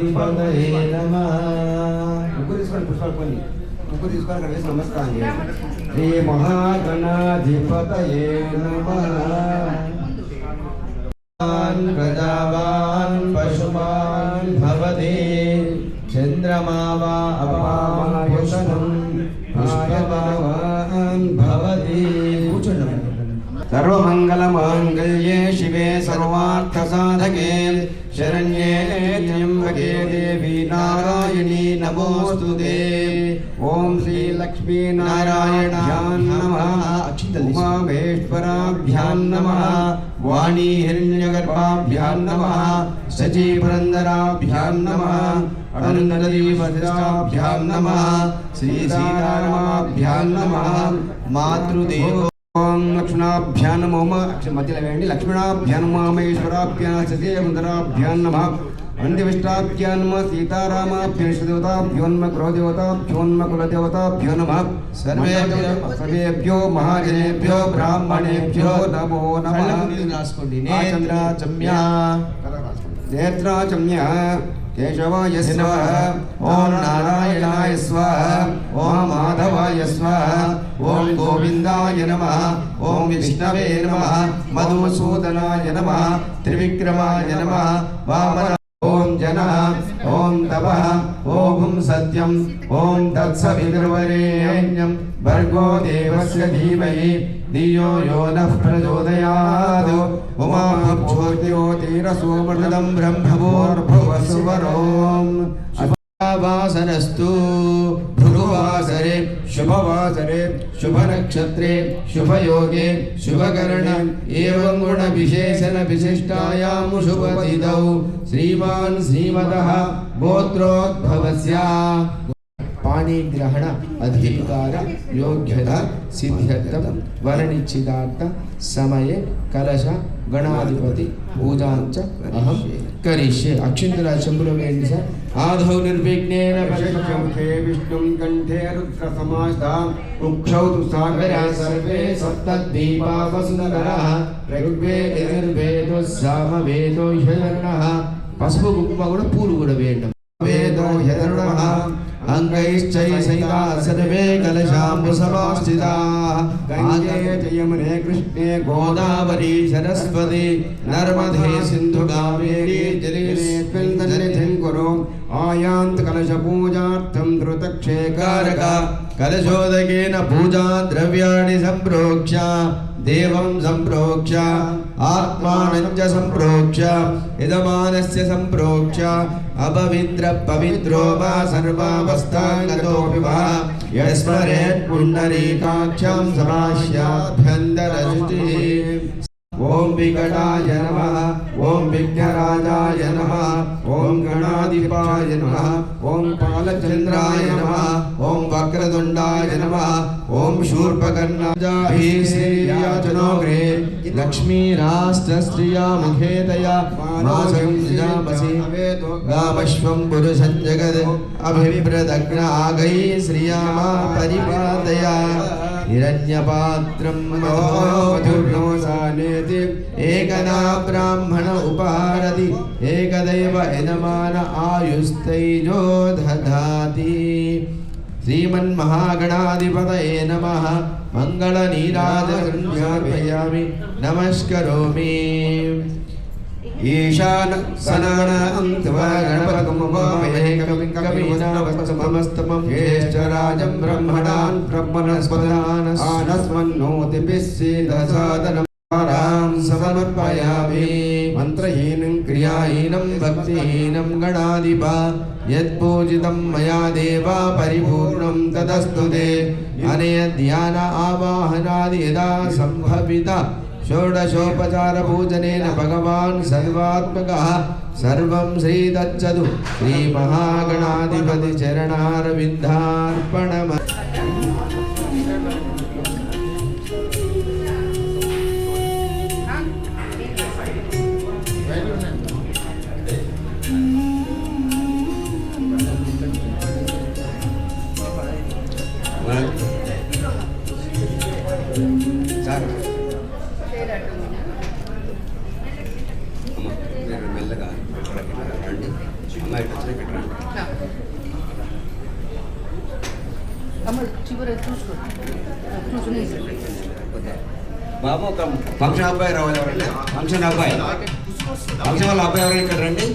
గణాధిపతయే నమః. ముగ్గురు తీసుకోండి, పుష్పాలు కొన్ని ముగ్గురు తీసుకొని అక్కడ వేసి నమస్కారం చేయండి. శ్రీ మహాగణాధిపతయే నమః. ప్రజావాన్ పశుమాన్ భవతి చంద్రమావా అపామాయుషనం పుష్పవాన్ భవతి. కూర్చోండి. సర్వమంగళమాంగళ్యే శివే సర్వార్థసాధకే శరణ్యే త్ర్యంబకే దేవి నారాయణీ నమోస్తుతే. ఓం శ్రీ లక్ష్మీనారాయణాభ్యాం నమః. ఉమామేశ్వరాభ్యాం నమః. వాణీ హిరణ్యగర్భాభ్యాం నమః. శచీపురందరాభ్యాం నమః. అరుంధతీవస్త్రాభ్యాం నమః. శ్రీ సీతారామాభ్యాం నమః. మాతృదేవో ఓం లక్ష్మణాభ్యాం నమో. మధ్యలో వేయండి. లక్ష్మణాభ్యాం మహేశ్వరాభ్యాం సతీముందరాభ్యాం నమః. అందివిష్టాభ్యాం నమః. సీతారామాభ్యాం దేవతాభ్యోన్మ గృహదేవతాభ్యోన్మ కులదేవతాభ్యో నమః. సర్వేభ్యో మహాజనేభ్యో బ్రాహ్మణేభ్యో నమో నమః. నేత్రాచమ్య కేశవాయ స్వాహ. ఓం నారాయణాయ స్వాహ. ఓం మాధవాయ స్వాహ. ఓం గోవిందాయ నమః. ఓం విష్ణవే నమః. మధుసూదనాయ నమః. త్రివిక్రమాయ నమః. వామన. ఓం జనః. ఓం తపః. ఓం సత్యం. ఓం తత్సవితుర్వరేణ్యం భర్గో దేవస్య ధీమహి ధియో యో నః ప్రచోదయాత్. ఉమాభ్యోతిరసోమృతం బ్రహ్మభూర్భువస్సువరోం. వాసనస్తు భృగువాసరే శుభవాసరే శుభనక్షత్రే శుభయోగే శుభకరణ ఏవం గుణ విశేషణ విశిష్టాయాం శుభతిథౌ శ్రీమాన్ శ్రీమతః గోత్రోద్భవస్య. పాణిగ్రహణ అధికార యోగ్యత సిద్ధ్యర్థం వరనిశ్చితార్థ సమయే కలశ గణాధిపతి పూజాంచ అహం కరిష్యే. అక్షింతల చెంబులో వేయండి సార్. ఆదౌ నిర్విఘ్నేన పశ్యముఖే విష్ణుం కంఠే రుద్ర సమాస్థాం ఉక్షౌ తు సాగర సర్వే సప్తద్వీపా వసుంధరః ఋగ్వేదో యజుర్వేదో సామవేదో యజుర్వేదః. పసుపు కుంకుమ కూడా పూలు కూడా వేయండి. వేదో యజుర్వేదః అంగైశ్చైసైతా సర్వే కలశాంబుసమాస్థితాః. గంగే చ యమునే కృష్ణే గోదావరి సరస్వతి నర్మదే సింధు కావేరీ జలేస్మిన్ సన్నిధిం కురు. ఆయాంత్ కలశ పూజార్థం ధృతక్షేకారక కలశోదకేన పూజా ద్రవ్యాణి సంప్రోక్ష్య దేవం సంప్రోక్ష్య ఆత్మానం చ సంప్రోక్ష్య యజమానస్య సంప్రోక్ష్య అపవిత్ర పవిత్రో వా సర్వావస్థాంగతోపి వా యస్మరేత్ పుండరీకాక్షం సమాస్యాభ్యంతరశుచిః. ఓం వికటాయ నమః. ఓం విఘ్నరాజాయ నమః. ఓం గణాధిపాయ నమః. ఓం పాలచంద్రాయ నమః. ఓం వక్రతుండాయ నమః. ఓం శూర్పకర్ణాజాభిశ్రీయాచనోగ్రే లక్ష్మీరాష్ట్రశ్రియా ముఖేతయా మాసం సృజామసి గామశ్వం పురుషం జగద్ అభిప్రదగ్న ఆగై శ్రియామా పరిపాదయా. హిరణ్యపాత్రం మధుర్నోసానేతి ఏకదా బ్రాహ్మణ ఉపహారతి ఏకదైవ యజమాన ఆయుస్తైజో దధాతి. శ్రీమన్మహాగణాధిపతయే నమః. మంగళనీరాజనృత్యార్పయామి నమస్కరోమి. ఈశాన సనానాంత్వా గణపతిమమేకవికవినావస్తమస్తమం జ్యేష్ఠరాజం బ్రహ్మణాన్ బ్రహ్మణస్పదానస్మన్నోతిభిస్సిద్ధసాదనం సమర్పయామి. మంత్రహీనం క్రియాహీనం భక్తిహీనం గణాధిప యత్పూజితం మయా దేవా పరిపూర్ణం తదస్తు తే. అనయ ధ్యాన ఆవాహనాది యదా సంభవిత షోడశోపచార పూజనేన భగవాన్ సర్వాత్మకః సర్వం శ్రీదచ్చదు. శ్రీ మహాగణాధిపతి చరణారవిందార్పణమస్తు. మెల్లగా రండి. బాబు ఒక ఫంక్షన్ అబ్బాయి రావాలి ఎవరండి? ఫంక్షన్ అబ్బాయి, ఫంక్షన్ వాళ్ళ అబ్బాయి ఎవరైనా ఇక్కడ రండి.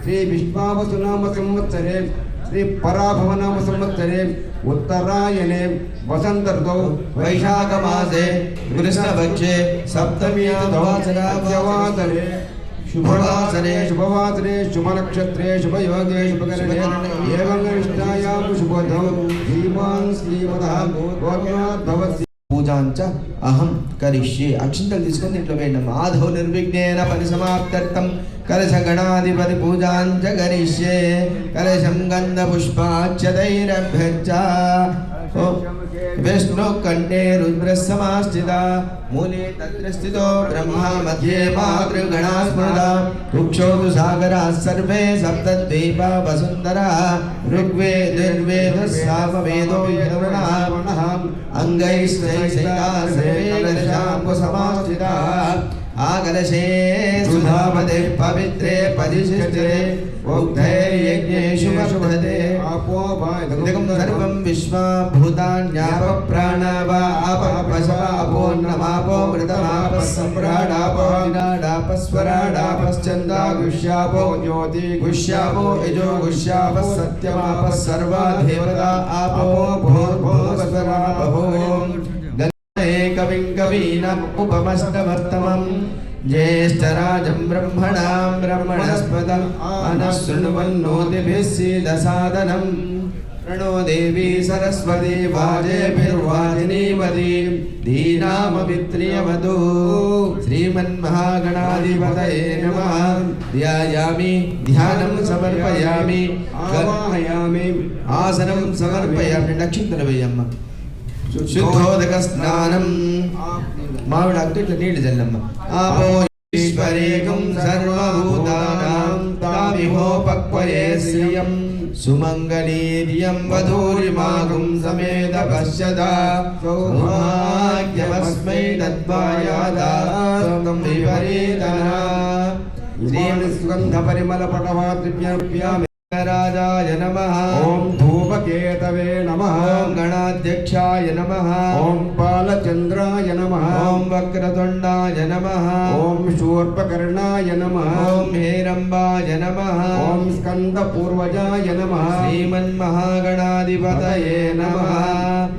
శ్రీ విశ్వావసునామ సంవత్సరే శ్రీ పరాభవనామ సంవత్సరే ఉత్తరాయణే వసంత ఋతౌ వైశాఖ మాసే కృష్ణపక్షే సప్తమి వాసరే शुभवासरे शुभवासरे शुभनक्षत्रे शुभयोगे शुभकरणे एवं निष्ठायां शुभोदौ श्रीमान् श्रीमतः भगवद्भवति పూజాంచ అహం కరిష్యే. అక్షింతలు తీసుకొని ఇంట్లో వేయండి. మాధవ నిర్విఘ్నేన పరిసమాప్త్యర్థం కలశ గణాధిపతి పూజాంచ కరిష్యే. కలశం గంధ పుష్పాక్షతైరభ్యర్చ. विष्णु कंठे रुद्र समास्थिता मूले तत्र स्थितो ब्रह्मा मध्ये मातृगणा स्मृता रुक्षोतु सागरा सर्वे सप्तद्वीपा वसुंधरा ऋग्वेद सामवेदो यवनः अंगैस्तैस्तैलासेकलशाम्बु समास्थिता आकलशे सुधामते पवित्रे परिशिष्टे उक्तैर्यज्ञेषु शुभते आपोवायुं सर्वं विश्वभूतान्याप प्राणावा आपपशवापो नमापो मृतमापः सम्राडापो विनाडापस्वराडापश्चन्दा गुष्यापो ज्योति गुष्यापो यजो गुष्यापः सत्यमापः सर्वा देवता आपो भूर्भुवस्वरापो कविं कवीनाम् उपमस्तमस्तमम् ज्येष्ठराजं ब्रह्मणां ब्रह्मणस्पदम् अनशृण्वन्नोतिभिः सीदसादनम् प्रणो देवी सरस्वती वाजेभिर्वाजिनीवती धीनामभित्रियवधू. श्रीमन्महागणाधिपतये नमः. ध्यायामि ध्यानं समर्पयामि आवाहयामि आसनं समर्पयामि. नक्षत्रवेयम्म शुद्धोदक स्नानं माविडाक्तु इट्ला नीळु जल्लम्म. आपो ईश्वरेकं सर्वभूतानां तामिहोपक्वये श्रियं सुमङ्गलीर्यं वधूरिमागुं समेत पश्यता सौभाग्यमस्मै दद्वायादा त्वं विपरीतना. श्रीमत्स्कन्धपरिमलपटवाद्रिभ्यां राजाय नमः. ओम धूमकेतवे नमः. ओम गणाध्यक्षाय नमः. ओम बालचंद्राय नमः. ओम वक्रतुंडाय नमः. ओम शूर्पकर्णाय नमः. ओम हेरंबाय नमः. ओम स्कंदपूर्वजाय नमः. श्रीमन्महागणाधिपतये नमः.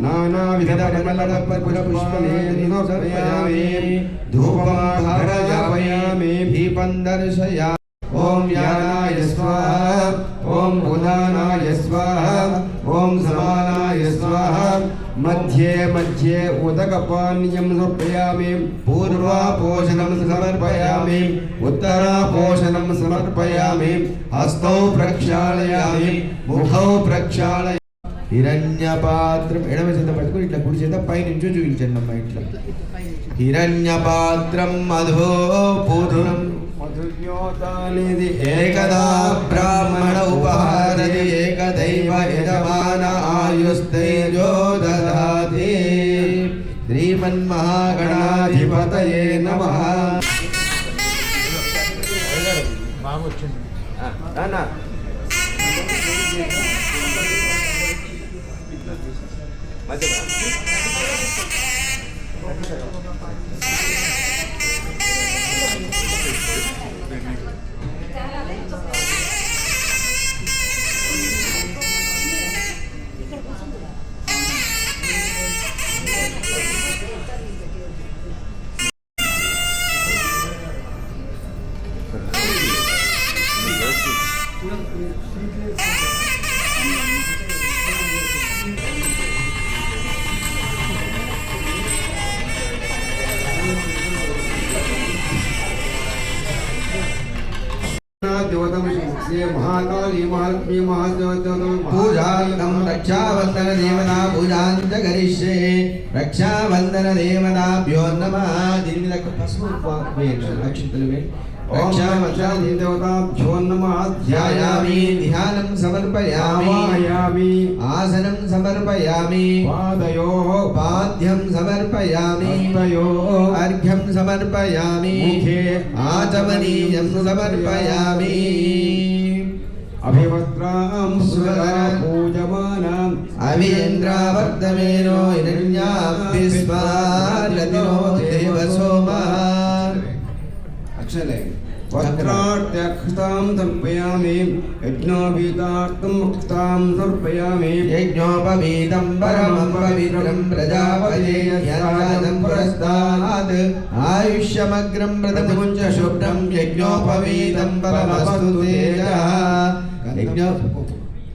नानाविधपरिमलपुष्पलेपयामि धूपमाघरापयामि दीपं दर्शयामि. ओम यानाय स्वाहा. ओम उदानाय स्वाहा. ओम समानाय स्वाहा. मध्ये मध्ये उदकपानीयं समर्पयामि. पूर्वापोषणं समर्पयामि. उत्तरापोषणं समर्पयामि. हस्तौ प्रक्षालयामि. मुखौ प्रक्षालयामि. हिरण्यपात्रं ఎడమ చేత పట్టుకొని ఇట్లా కుడి చేత పై నుంచి చూపించండి అమ్మా. ఇట్లా హిరణ్యపాత్రం మధో పూర్ణం మధుజ్యోతానిది ఏకదా బ్రాహ్మణ ఉపహారది ఏకదైవ యజమాన ఆయుస్తేజో దదాతి. శ్రీమన్మహాగణాధిపతయే నమః. బాగా వచ్చింది అన్నా. మధ్య श्री महाकाली महालक्ष्मी महादेवता पूजार्थं रक्षाबंधन देवता पूजां च करिष्ये रक्षाबंधन देवताभ्यो नमः दिनक रक्षाबंधन देवताभ्यो नमः ध्यायामि ध्यानं समर्पयामि आसनं समर्पयामि पाद्यं समर्पयामि अर्घ्यं समर्पयामि आचमनीयं समर्पयामि अभिवस्त्रां पूजमानाम् अवीन्द्रावर्तमेनो हिरण्याभ्यस्मारतिनो देवसोमा अक्षले वस्त्रार्थ्यक्षतां समर्पयामि यज्ञोपवीतार्थं मुक्तां समर्पयामि यज्ञोपवीतं परमं पवित्रं प्रजापते यज्ञानं पुरस्तात् आयुष्यमग्रं प्रथमं च शुभ्रं यज्ञोपवीतं परमस्तु तेजः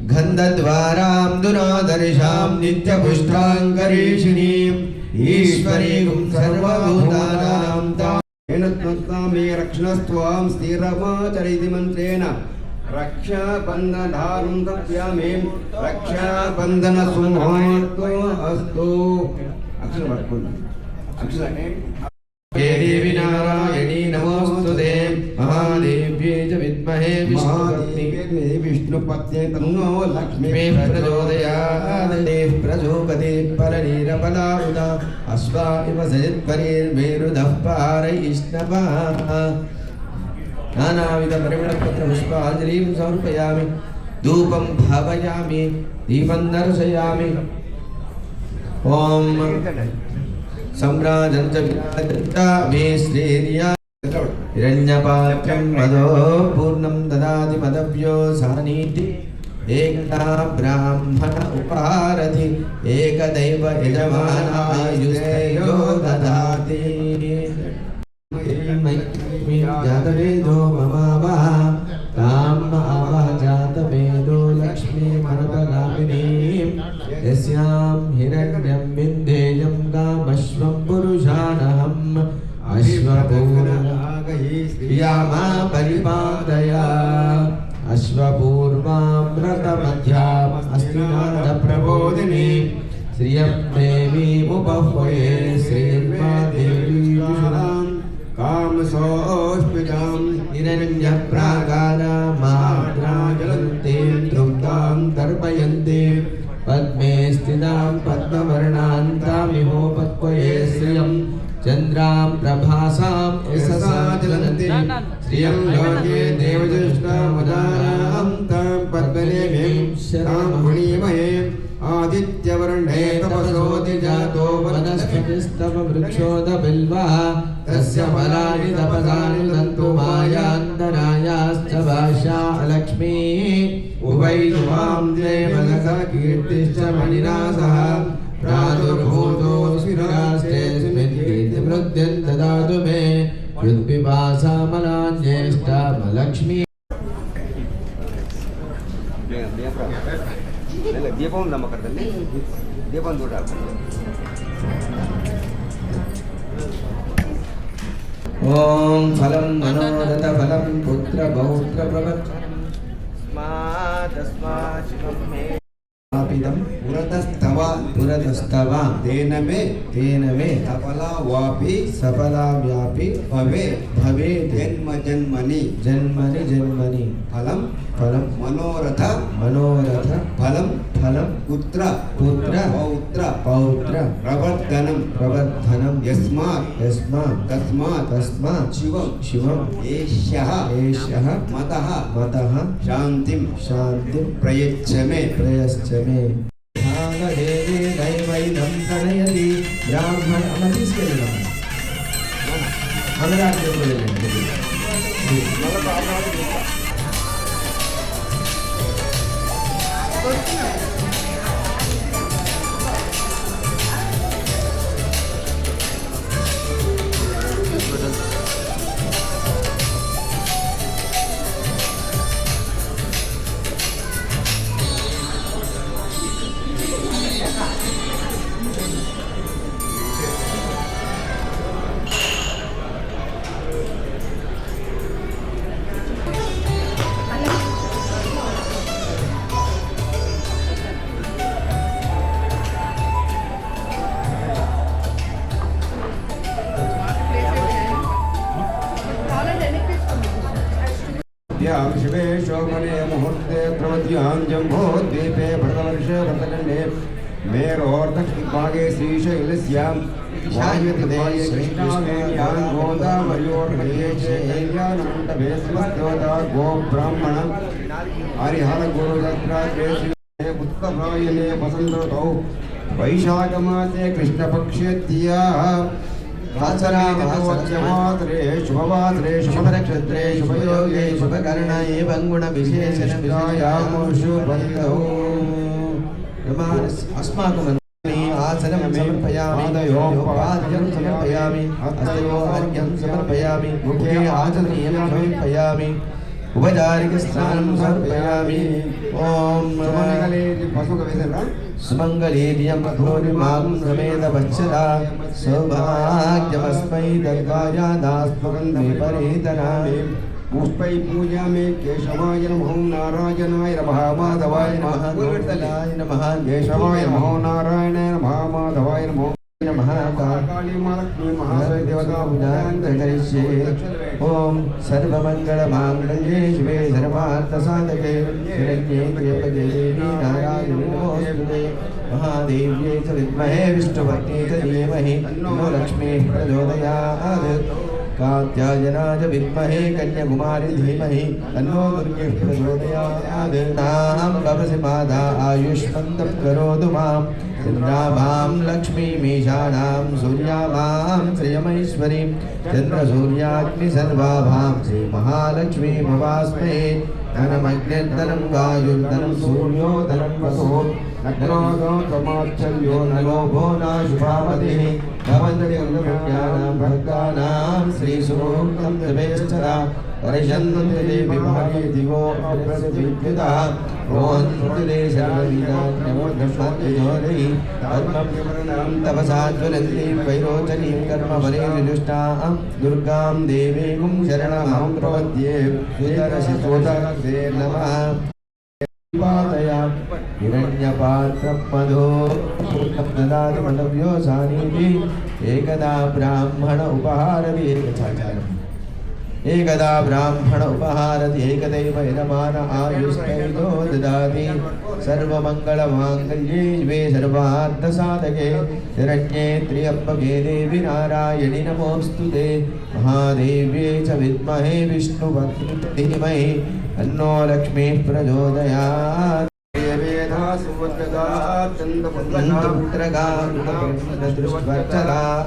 गन्धद्वारां दुरादर्शां नित्यपुष्टाङ्करीषिणीम् ईश्वरीं सर्वभूतानां तां मे रक्षणस्त्वां स्थिरमाचरिति मन्त्रेण रक्षाबन्धधारं तप्यामि रक्षाबन्धनसुमुहूर्तो अस्तु अक्षरपट्कुण्ड हे देवी नारायणी नमोस्तुते महादेव्यै च विद्महे विष्णुपत्न्यै तन्नो लक्ष्मी प्रचोदयात् देव प्रचोदते परनीरपलावुदा अश्वा इव सयत्परिर्मेरुदः पारयिष्णवः नानाविधपरिमलपत्रपुष्पाञ्जलिं समर्पयामि धूपं भावयामि दीपं दर्शयामि ॐ सम्राजं च विराजन्ताभि श्रीर्या हिरण्यपात्रं मदो पूर्णं ददाति पदव्यो सानीति एकदा ब्राह्मण उपारति एकदैव यजमानायुस्तैयो ददाति जातवेदो ममावः ताम् आवः जातवेदो लक्ष्मीमनपगामिनीं यस्यां हिरण्यं विन्देयं कामश्वं पुरुषाणहम् अश्वपूर्वा परिपादया अश्वपूर्वामृतमध्याम् अस्तिनादप्रबोधिनी श्रियं देवीमुपह्वये श्रीर्मादेवी कामसोऽस्मितां हिरण्यप्राकारामाद्राजलन्तीं तृप्तां तर्पयन्ति पद्मे स्थितां पद्मवर्णान्तामिहोपक्वये श्रियं चन्द्रां प्रभासां यशसा ज्वलन्ति श्रियं लोके देवज्येष्ठामुदारां तां पद्मनेमिं शरां मुनीमहे आदित्यवर्णे तपसोऽधि जातो वनस्पतिस्तव वृक्षोदबिल्वः तस्य फलानि तपसानि सन्तु मायान्तरायाश्च भाष्या लक्ष्मीः उभैर्वां देवलसः कीर्तिश्च मणिना सह प्रादुर्भूतोऽस्मिरास्तेऽस्मिन् कीर्तिमृद्यं ददातु मे युद्विपासामलाञ्ज्येष्ठामलक्ष्मी दीपं नमकर्तल्ले दीपं दूटाल ओम फलं मनोरथ फलं पुत्र पौत्र प्रवर्तस्मात् शिवं मे आपिदं पुरतस्तव तेन मे सफला व्यापि भवे जन्मनि फलं मनोरथ फलं पुत्र पौत्र प्रवर्धनं तस्मात् शिवं एष्यः मतः शान्तिं प्रयच्छ मे देवी दैवैनं प्रणयति ब्राह्मण अमतीस्केलेना तृतीयां शिवे शोभने मुहूर्ते प्रमद्यां जम्बोद्वीपे भरतवर्षे भरतखण्डे मेरोर्दक्षिणभागे श्रीशैलस्यां वायुदिवाय कृष्णावेल्यां गोदावर्योर्मध्ये च कल्याणमण्डपे समस्तोदा गोब्राह्मण हरिहरगुरुदत्तात्रेय श्री उत्तरायणे वसन्तऋतौ वैशाखमासे कृष्णपक्षेत्याः वासरावासरे शुभवासरे शुभनक्षत्रे शुभयोगे शुभकर्णये बङ्गुणविशेषणविषयामुषु बन्धौ अस्माकम् आसनं समर्पयामि पाद्यं समर्पयामि हस्तयोः अर्घ्यं समर्पयामि मुखे आचमनीयं समर्पयामि उपचारिकस्नानं समर्पयामि ॐ सुमङ्गलेर्यं भूरिमां समेत वत्सला सौभाग्यमस्मै दर्गायादास्मकं मे परेतना पुष्पै पूजामि केशवाय नमः नारायणाय नमः माधवाय नमः गोविन्दाय नमः केशवाय नमः नारायणाय नमः माधवाय नमः नमः काली महालक्ष्मी महादेवता पूजां करिष्ये ॐ सर्वमङ्गलमाङ्गल्ये शिवे सर्वार्थसाधके शरण्ये त्र्यम्बके देवी नारायणी नमोस्तुते महादेव्यै च विद्महे विष्णुपत्न्यै च धीमहि तन्नो लक्ष्मीः प्रचोदयात् कात्यायनाय विद्महे कन्याकुमारी धीमहि तन्नो दुर्गे प्रचोदयात् नाहं भवसि माता आयुष्मन्तः करोतु मां चन्द्राभां लक्ष्मीमीशानां सूर्याभां श्रियमैश्वरीं चन्द्रसूर्याग्निसर्वाभां श्रीमहालक्ष्मीमवास्महे धनमग्निर्धनं वायुर्धनं सूर्यो धनं वसुः नग्नोदमाच्छल्यो न लोभो न शुभामतिः भवन्त्यं भक्तानां श्रीसूक्तं जपेश्चरा परिषन्ते विभागे दिवो अप्रतिविद्युतः रोहन्ते सर्वविदान्यमोधर्मत्योरै पद्मं तपसा ज्वलन्तीं वैरोचनीं कर्मफलेजुष्टां दुर्गां देवीं शरणमहं प्रपद्ये श्रीधरशिशोदरे नमः पादया हिरण्यपात्रं मधो ददाति मलव्योसानीति एकदा ब्राह्मण उपहारति एकदा ब्राह्मण उपहारति एकदैव यजमान आयुष्कैतो ददाति सर्वमङ्गलमाङ्गल्ये शिवे सर्वार्थसाधके शरण्ये त्र्यम्बके देवी नारायणि नमोऽस्तुते महादेव्यै च विद्महे विष्णुपत्न्यै धीमहि तन्नो लक्ष्मीः प्रचोदयात् चन्द्रपुत्रगा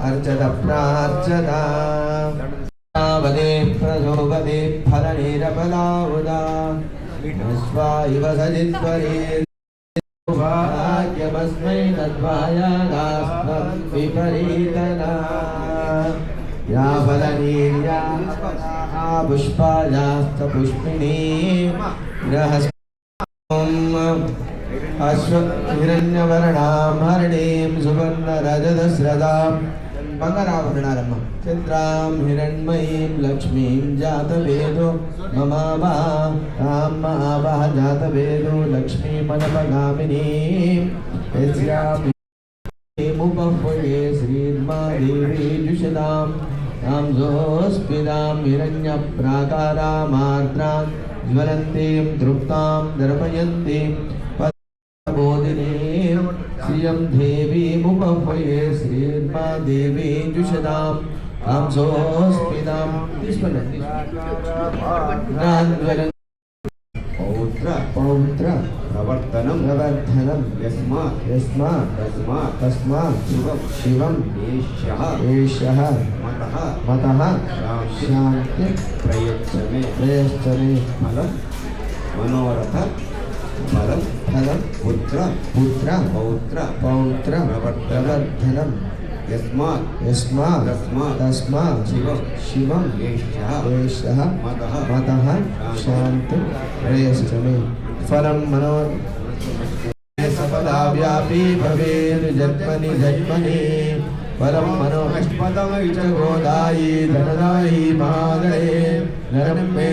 अर्चत प्रार्चता वदे प्रचोदते फलनिरपदावदा विष्वा इव सजित्वरे भाग्यमस्मै तद्वायादास्मं विपरीतना या फलनीर्या पुष्पायास्त पुष्पिणी हिरण्यवर्णां हरिणीं सुवर्णरजतस्रदां बङ्गाराभरणारम्भ चन्द्रां हिरण्मयीं लक्ष्मीं जातवेदो ममावह जातवेदो लक्ष्मीमनपगामिनीं यस्यामुपह्वये श्रीर्मा देवी जुषतां तां जोस्पिदां हिरण्यप्राकारामार्द्रां ज्वलन्तीं तृप्तां दर्पयन्तीं बोधिनीं श्रियं देवीमुपह्वये श्रीर्मा देवी जुषतां तां जोस्पिदां पौत्र प्रवर्तनं तस्मात् शिवं एषः मतः शान्ति प्रयच्छमे मनोरथ फलं पुत्र पौत्र प्रवर्धनं तस्मात् शिवं एषः मतः शान्ति प्रयच्छमे फलं मनोरथ सफला व्यापी भवेत् जन्मनि फलं मनोष्पदमि च गोदायि धनदायि मादये नरं मे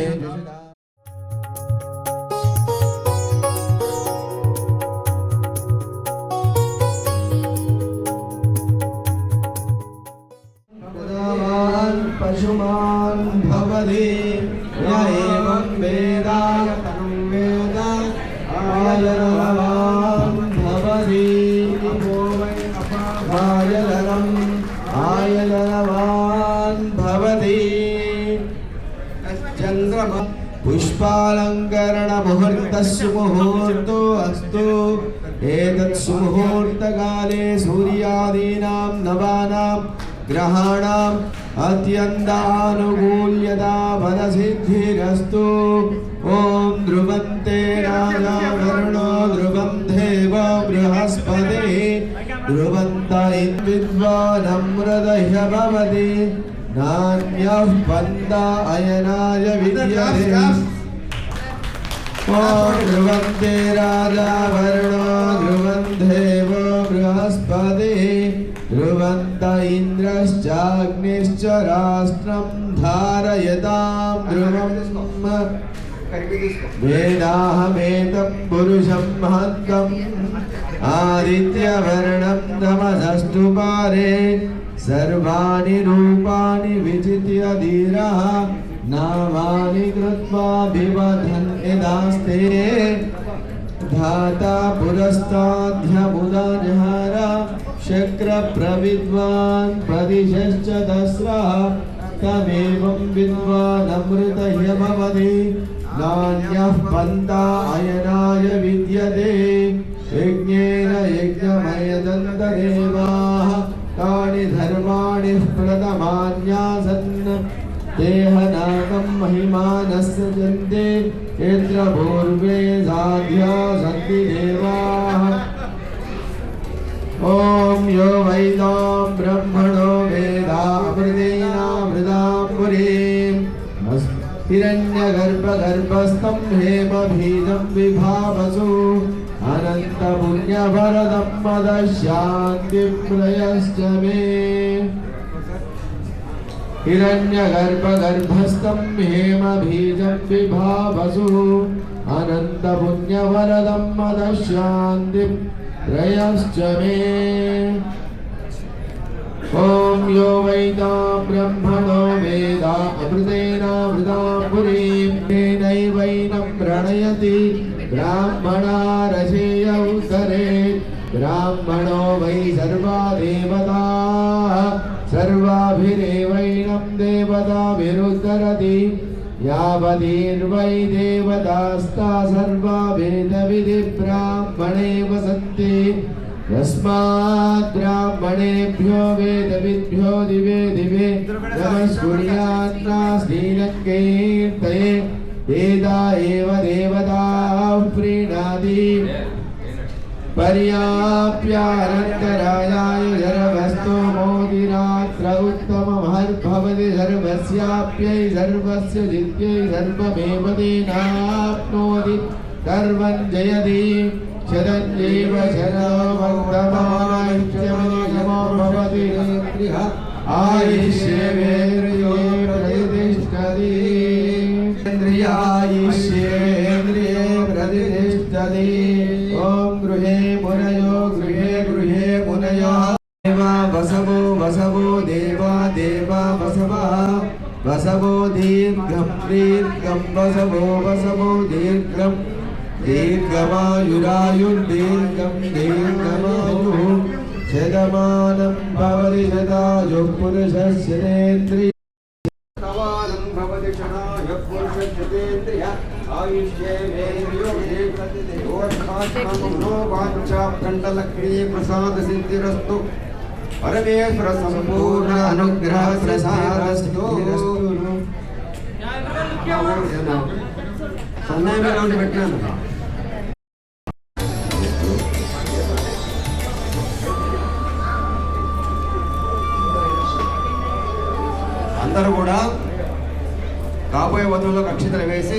पशुमान् भवति य एवं वेद आयनवान् भवति आयनम् आयनवान् भवति चन्द्रमा पुष्पालङ्करण मुहूर्तस्य मुहूर्तो अस्तु एतत् सुमुहूर्तकाले सूर्यादीनां नवानां ग्रहाणाम् अत्यन्तानुकूल्यता फलसिद्धिरस्तु ॐ ध्रुवन्ते राजा वरुणो ध्रुवं देवो बृहस्पतिः ध्रुवन्त विद्वानमृतह्य भवति नान्यः पन्था अयनाय विद्यते ॐ ध्रुवन्ते राजा वरुणो ध्रुवं देवो बृहस्पतिः ध्रुवन्त इन्द्रश्चाग्निश्च राष्ट्रं धारयतां ध्रुवम् वेदाहमेतं पुरुषं महत्त्वम् आदित्यवर्णं तमसस्तु पारे सर्वाणि रूपाणि विचित्य धीरः नामानि कृत्वा बिबधन् यदास्ते धाता पुरस्ताद्यमुदजहार शक्रप्रविद्वान् प्रदिशश्च दस्रः तमेवं विद्वानमृतह्य भवति नान्यः पन्था अयनाय विद्यते यज्ञेन यज्ञमयदन्तदेवाः तानि धर्माणि प्रथमान्यासन् देहनागं महिमानस्य जन्ते यत्र पूर्वे साध्या सन्ति देवाः ॐ यो वैदां ब्रह्मणो वेदामृतेनामृतां पुरीं हिरण्यगर्भगर्भस्थं हेमबीजं विभावसु अनन्तपुण्यभरदं मदशान्तिं प्रयश्च मे हिरण्यगर्भगर्भस्थं हेमबीजं विभावसु अनन्तपुण्यवरदं मदशान्तिं प्रयश्च मे ॐ यो वैदां ब्रह्मणो वेदा अमृतेनामृतां पुरीं तेनैवैनं प्रणयति ब्राह्मणा रचेय उत्तरे ब्राह्मणो वै सर्वा देवताः सर्वाभिरेवैनं देवताभिरुद्धरति यावतीर्वै देवतास्ता सर्वा वेदविधि ब्राह्मणे वसन्ति यस्मात् ब्राह्मणेभ्यो वेदविद्भ्यो दिवे दिवे नमस्कुर्यान्नास्तीनङ्कीर्तये वेदा एव देवताः प्रीणाति पर्याप्यानन्तरायाय सर्वस्तो मोदिरात्र उत्तममहद्भवति सर्वस्याप्यै सर्वस्य जित्यै सर्वमेव तेनाप्नोति सर्वं जयति शतञ्जैव शरो वर्धमानायुष्यमो भवति आयुष्येवेन्द्रियो प्रतिष्ठति इन्द्रियायुष्येन्द्रिये प्रतिष्ठति ॐ गृहे मुनयो गृहे मुनयो देवा वसवो वसवो देवा देवा वसवः वसवो दीर्घं वसवो वसवो दीर्घं दीर्घमायुरायुर्दीर्घं दीर्घमायुः शतमानं भवति शतायुः पुरुषस्येन्द्रिय शतमानं भवति शतायुः पुरुषस्येन्द्रिय आयुष्येवेन्द्रियो देवतात्मनो वाञ्छाकण्डलक्रिये प्रसादसिद्धिरस्तु परमेश्वर सम्पूर्ण अनुग्रह प्रसादस्तु सन्नाय में रौंड పెట్టాను అందరూ కూడా కాబోయే వధువులకు అక్షింతలు వేసి